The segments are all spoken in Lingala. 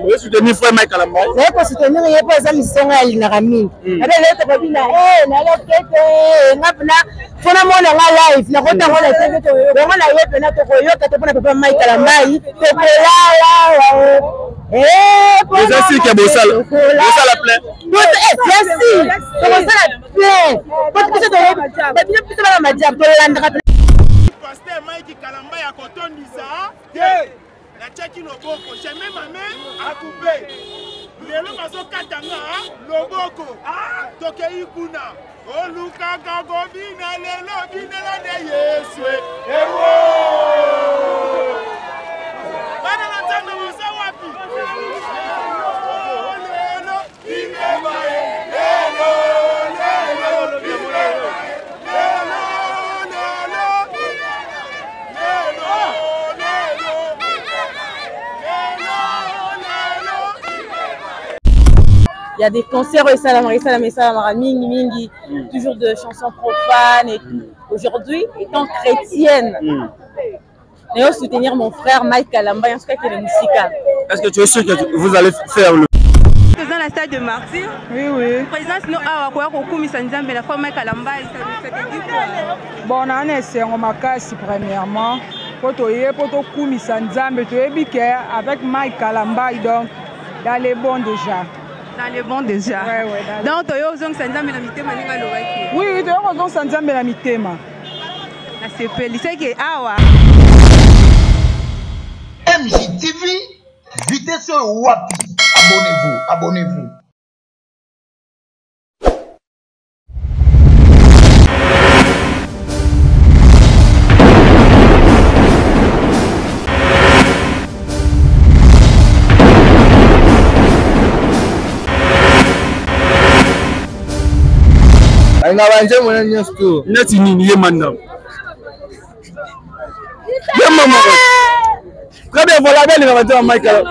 Vous soutenez frère Mike Kalamba? Vous avez soutenir, il n'y a pas ça, ils sont à l'Inarami. Il y a des gens qui la tchaki loboko, j'ai même ma main à couper. Lelo maso katanga loboko. Tokei kuna. O luka gago bina lelo bina la de Yesu. Ewo. Bana na tanga musa wapi? Lelo bina lelo lelo bina. Il y a des concerts et ça mingi, toujours de chansons profanes et tout. Aujourd'hui, étant chrétienne, je vais soutenir mon frère Mike Kalamba, en tout cas qui est le musical. Est-ce que tu es sûr que vous allez faire le Dans la stade de martyr? Oui, oui. Président, sinon, la femme Mike Kalamba, ça te dit quoi? Bon, on a un essai en Makassi premièrement. Pour Koumi Sanzambe, avec Mike Kalamba, donc, dans les bons déjà. Dans les bons déjà. Ouais, donc, tu as besoin de Sanzambe la mitema. Oui, tu as besoin de Sanzambe la mitema. C'est fait, que awa. MJTV, vitesse wapi. Abonnez-vous. Très bien, voilà, bien, il va dire à Michael.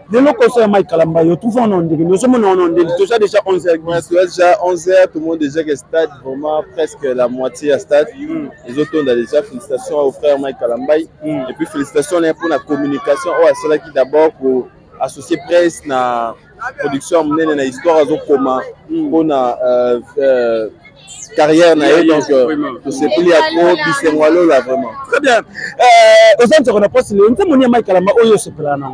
De nos conseils Mike Kalamba, tout le monde déjà 11h. Déjà 11h, tout le monde déjà est stade, vraiment presque la moitié à stade. Les autres ont déjà félicitations au frère Mike Kalamba. Et puis félicitations pour la communication. Oh, c'est là qui d'abord pour associer presse na production menée na histoire à comment pour na carrière na donc c'est plus à trop puis moi là vraiment. Très bien. Aux gens on a pas si le témoigner Mike Kalamba oyo se plana.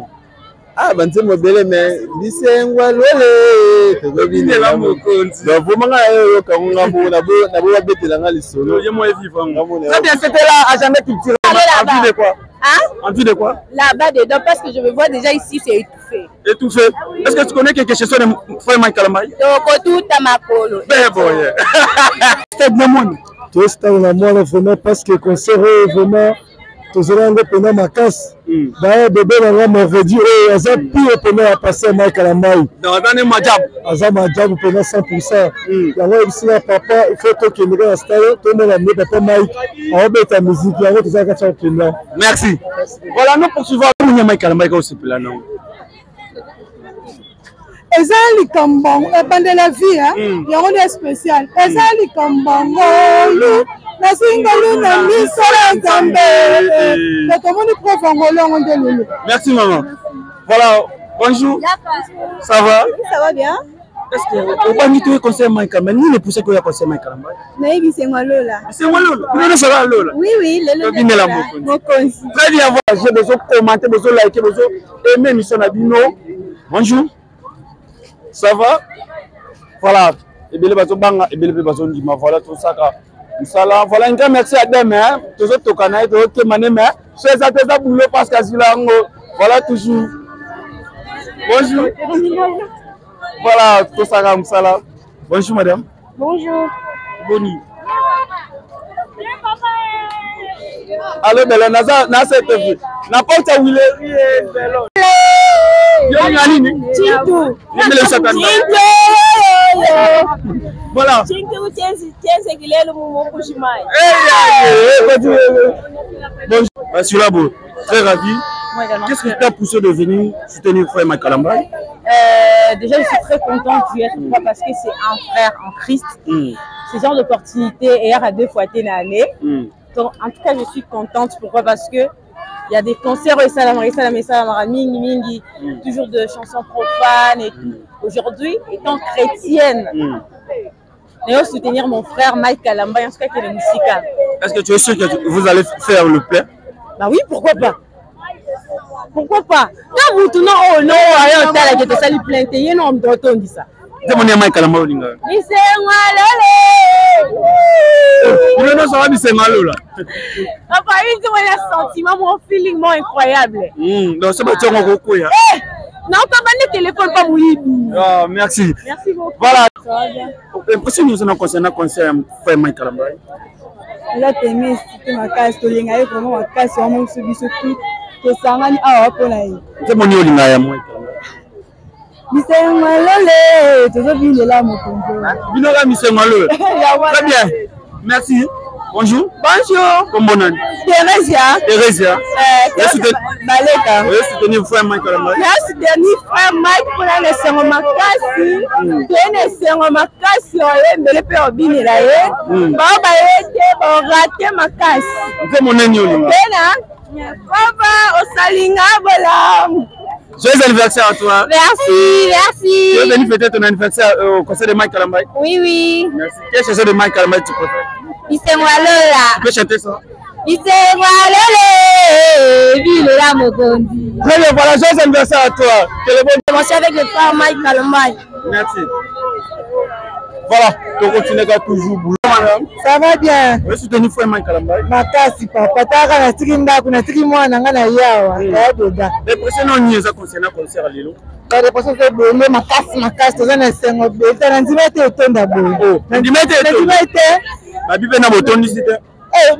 Ah ben c'est modèle mais bisengwa lole to bine la mokonzi. Donc vraiment yo kanunga na bo betela nga lisolo. Yo moi vivant. Très bien, c'était là à jamais culturel. Envie de quoi? Hein? Envie de quoi? Là-bas dedans, parce que je me vois déjà ici, c'est étouffé. Étouffé. Est-ce que tu connais quelque chose de frère Mike Kalamba? Donc tout à ma polo. Ben bon. Stade de monde. Tout stade na moi vraiment parce que concert vraiment tous les pendant ma casse. D'ailleurs bébé là m'a dit oh ça pire pendant à passer Mike Kalamba. Dans un majab. Azama majab pendant 100%. Yango ici là papa il faut que nous reste tout le monde papa Mike. On met ta musique là tout ça quand tu es. Merci. Voilà nous poursuivons Mike Kalamba aussi là non. Ezali Kambang, pendant la vie, il y a un spécial. Ezali Kambang, la single na misala nzambe. La commune prof angolais on delulu. Merci maman. Voilà, bonjour. Ça va? Ça va bien? Est-ce que au pas du tout conseil Mike Kalamba, ni le pousser que ya conseil Mike Kalamba. Naïbi c'est moi Lola. C'est moi Lola. Vous ne savez Lola. Oui le Lola. Très bien, voilà, j'ai besoin de commenter, besoin de liker, besoin aimer mission Abino. Bonjour. Ça va? Voilà. Et bien, voilà tout ça. Voilà, un grand merci à demain. Tous les autres canaux, tous les manemais. C'est ça, c'est ça, boulot parce que voilà toujours. Bonjour. Voilà, tout ça, comme ça là. Bonjour, madame. Bonjour. Bonjour. Allô, Belle, na cette vie. N'importe où il est, Belle. Voilà. Bonjour, Monsieur Labo, très ravi. Qu'est-ce qui t'a poussé de venir soutenir Frère Mike Kalambay? Déjà, je suis très contente d'y être parce que c'est un frère en Christ. Ce genre d'opportunité est à 2 fois l'année. Donc, en tout cas, je suis contente. Pourquoi? Parce que il y a des concerts et mingi, toujours de chansons profanes et tout. Aujourd'hui, étant chrétienne, je soutenir mon frère Mike Kalambay, en tout cas qui est le musical. Est-ce que tu es sûr que vous allez faire le plein? Bah oui, pourquoi pas? Pourquoi pas? Quand vous tournez au nom, on a dit ça, il plaint, il y a un homme de dit ça. C'est mon Mike Kalambay. C'est moi, non, ça va, c'est mal là. Enfin, un sentiment, mon feeling, incroyable. Donc, c'est pas tu as un recours. Non, pas de téléphone, pas mouillé. Ah, merci. Merci beaucoup. Voilà. Impossible nous avons concernant le concert Frère Mike Kalambay. Là, tu es c'était ma casse, tu es vraiment ma casse, on se dit tout. Que ça en a pour la vie. C'est mon niveau de moi. Monsieur Malole, tu veux venir là, mon conjoint. Binora, Monsieur Malole. Très bien. Merci. Bonjour. Bonjour. Comment on Thérésia. Thérésia. Baleka. Oui, soutenir Frère Mike Kalambay. Merci, soutenir Frère Mike pour la naissance de ma casse. Tu es naissance de ma casse. On est peu obligé là. Baba, on raté ma casse. C'est mon niveau. Papa, au Salinga, voilà. Joyeux anniversaire à toi. Merci, merci. Tu es venu fêter ton anniversaire au concert de Mike Kalambay? Oui, oui. Merci. Quelle chanson de Mike Kalambay tu préfères? Ise Mwalola. Tu peux chanter ça? Ise Mwalola. Ville la Mogondi. Très bien, voilà, joyeux anniversaire à toi. Quel est bon? Je commence avec le frère Mike Kalambay. Merci. Voilà, tu continues toujours boulot, madame. Ça va bien. Oui, soutenir Frère Mike Kalambay. Ma casse, papa, t'as un strinda, qu'on a trimé en angana yawa. Les précédents niais concernant le concert à Lilo. Les personnes qui ont ma casse, tu as un sengo. Tu as un dimètre au ton d'abord. Un dimètre au ton. Ma bible n'a pas au ton d'ici. Eh,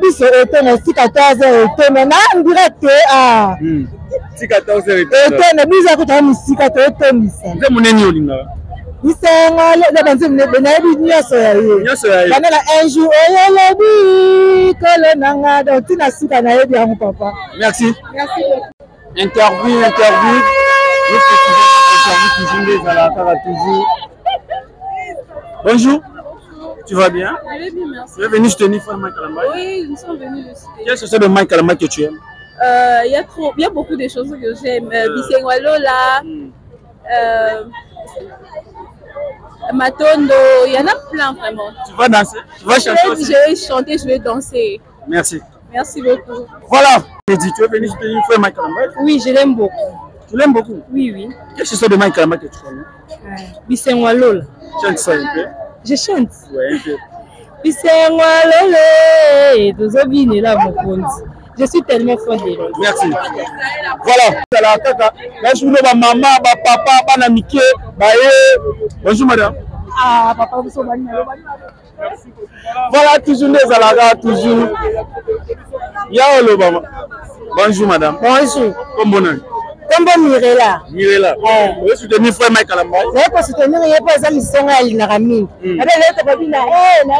oui, c'est au ton, c'est 14 heures au ton. Mais là, on dirait que, ah. C'est 14 heures au ton. Et ton, nous avons un musique à ton ton. C'est mon ennemi au linga. Merci. Interview. Toujours. Bonjour. Tu vas bien? Je vais bien, merci. Tu es venu soutenir Frère Mike Kalambay? Oui, nous sommes venus le soutenir. Quelle chanson de Mike Kalambay que tu aimes? Il y a beaucoup de chansons que j'aime. Bisengwalola. Matondo, il y en a plein vraiment. Tu vas danser? Tu vas chanter aussi? Je vais chanter, je vais danser. Merci. Merci beaucoup. Voilà. Tu es venu soutenir Frère Mike Kalambay? Oui, je l'aime beaucoup. Tu l'aimes beaucoup? Oui, oui. Quelle chanson de Mike Kalambay que tu aimes? Bisengwalola. Chante ça un peu. Je chante. Ouais, un peu. Bisengwalola. Je suis tellement folle de l'autre. Merci. Voilà. Bonjour maman, papa, Banamike. Bonjour madame. Ah, papa, vous êtes bon. Voilà, toujours les alagas, toujours. Yao maman. Bonjour madame. Bonjour. Comment Comme Mirela. Mirela. Oui, soutenir Frère Mike Kalambay. Je peux soutenir les personnes qui sont à l'Inarami. Avec les babines, live. La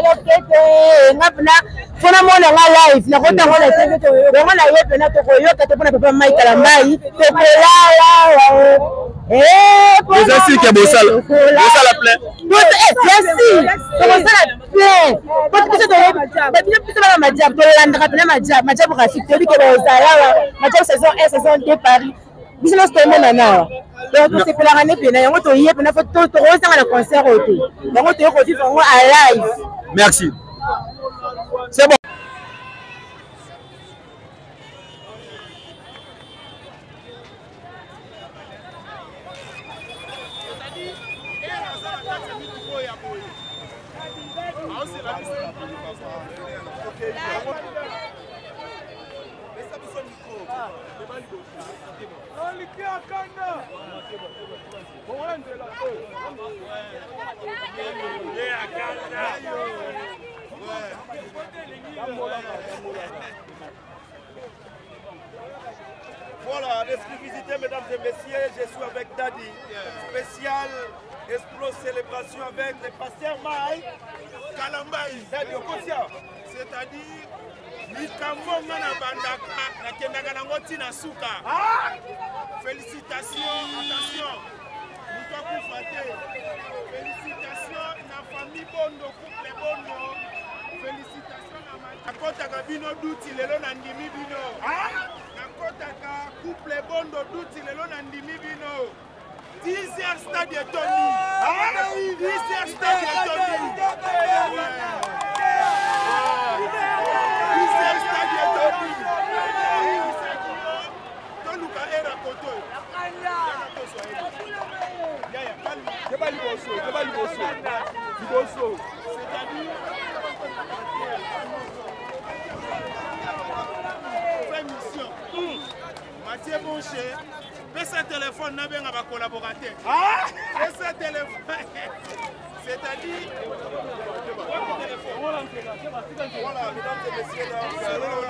route à la télé, on a eu peine à te Mike Kalambay. Les assis qui est beau ça la plaît. Merci. Comment ça la plaît? Parce que c'est de Paris. Business tellement nana. Donc c'est pour la année puis na ngoto yé puis na faut to ça le concert auto. Donc on te refit à live. Merci. C'est bon. Exclusivité, mesdames et messieurs, je suis avec Daddy. Spécial Explos célébration avec le pasteur Mai Kalambai. Daddy, c'est-à-dire, likambo ngana bandaka nakendaka nango ntina suka. Félicitations, attention, mutu akufa te. Félicitations na famille Bondo, couple Bondo. Félicitations na nakotaka bino duti lelo na ndimi bino. Nakotaka couple Bondo duti lelo na ndimi bino. 10h stade Tony. 10h stade Tony. 10h stade Tony. Toluka era koto. C'est-à-dire fait mission. Mathieu Bonché, baisse un téléphone, n'a bien à collaborateur. Baisse un téléphone. C'est-à-dire. Voilà, mesdames et messieurs, on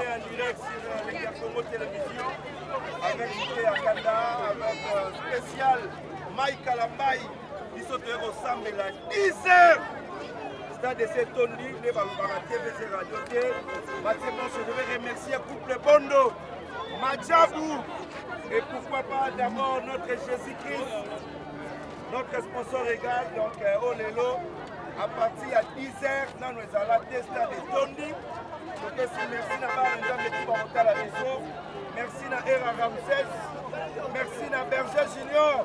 est en direct sur les Congo Télévision avec J.T. Akanda, avec spécial Mike Kalambai, qui sont au Sambela 10h. Stade de Tondi, les Balobara TVC Radio T. Mathieu Bonche, je vais remercier Couple Bondo, Madjabou, et pourquoi pas d'abord notre Jésus-Christ, notre sponsor égal, donc Olelo, à partir à 10h, nous allons à la Stade de Tondi. Donc merci à la maison, merci à Era Ramsès, merci à Berger Junior.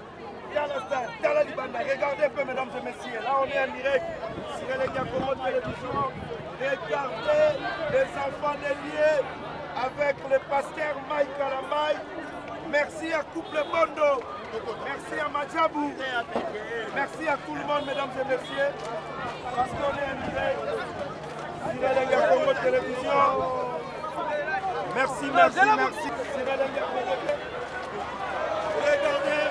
Regardez un peu, mesdames et messieurs, là on est en direct sur les Congo Télévision. Regardez les enfants déliés avec le pasteur Mike Kalambai. Merci à Couple Bondo, merci à Madjabou, merci à tout le monde, mesdames et messieurs, parce qu'on est en direct sur les Congo Télévision. Merci, merci, merci. Sur les Congo Télévision. Regardez.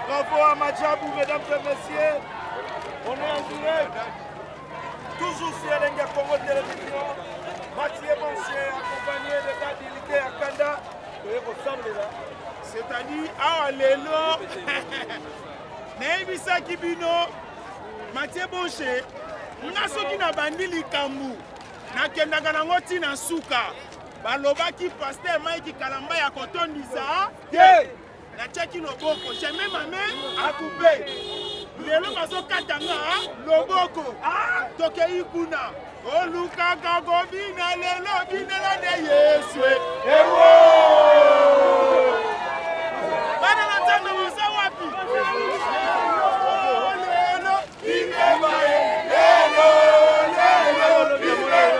Bravo à Madjabou, mesdames et messieurs. On est en direct. Toujours sur Lenga Congo Télévision. Mathieu Bonché, accompagné de Dadilité Akanda. C'est-à-dire, ah, Lélo. Nebisa Kibino. Mathieu Bonché. Nasoki na bandi likambu. Nakendaka nango ntina suka. Balobaki pasteur Mike Kalambai ya kotondisa. La tchaki loboko, j'ai même ma main à couper. Lelo baso katanga loboko. Tokei kuna. O luka gago bina lelo bina la de Yesu. Ewo! Bana na tanga musa wapi? Lelo bina bae. Lelo lelo bina bae.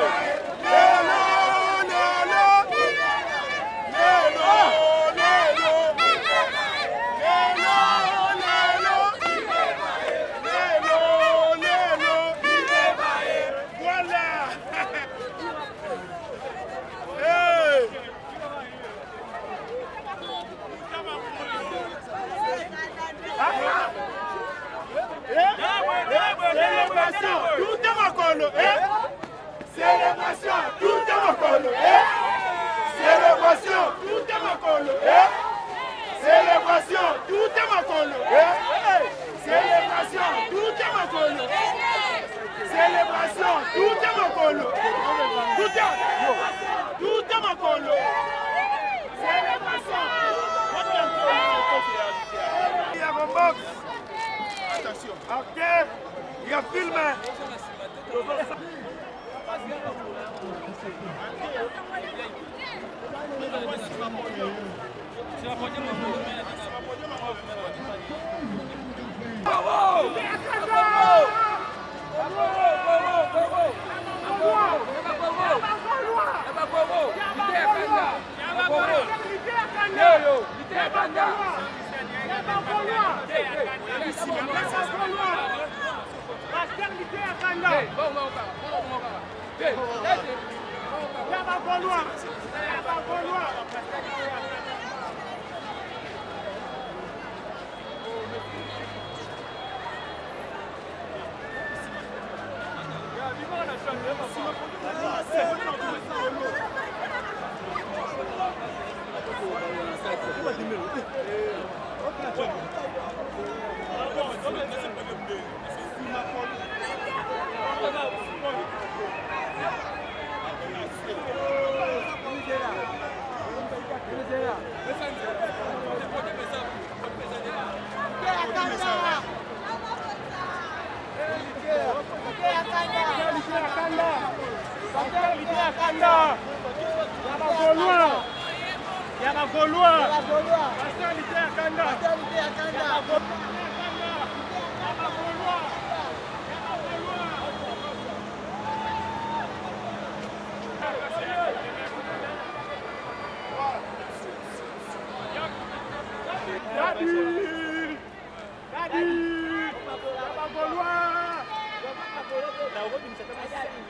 Tout est makolo, célébration, tout est makolo, célébration, tout est makolo, célébration, tout est makolo, célébration, tout est makolo, célébration, tout est makolo, tout est makolo, célébration. Il y a un box. Attention. Ok. Il y a filmé.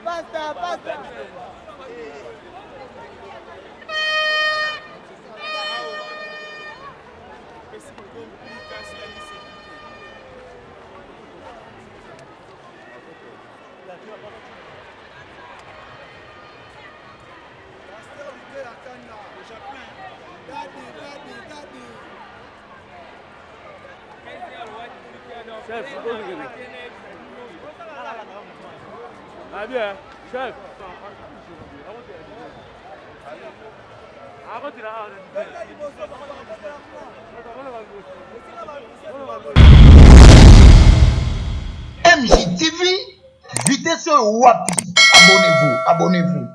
Basta, basta. Chef, ah bien, chef. MJTV, vitesse wapi. Abonnez-vous, abonnez-vous.